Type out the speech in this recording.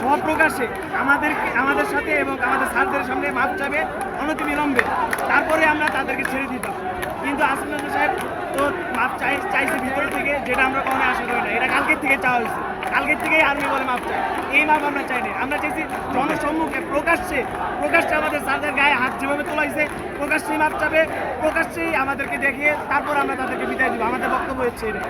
সপ্রকাশে আমাদের সাথে এবং আমাদের স্যারদের সামনে মাপ চাবে অনতিবিলম্বে, তারপরে আমরা তাদেরকে ছেড়ে দিতাম। কিন্তু আসিফ নজরুল সাহেব তো মাপ চাইছে ভিতর থেকে, যেটা আমরা কখনো আশা করি না। এটা কালকের থেকে চাওয়া হয়েছে, কালকের থেকেই আর্মি বলে মাপ চাই। এই মাপ আমরা চাইনি, আমরা চাইছি জনসম্মুখে প্রকাশ্যে আমাদের স্যারদের গায়ে হাত যেভাবে তোলাইছে প্রকাশ্যেই মাপ চাবে, প্রকাশ্যেই আমাদেরকে দেখিয়ে তারপর আমরা তাদেরকে বিদায় দিব। আমাদের বক্তব্য হচ্ছে এটা।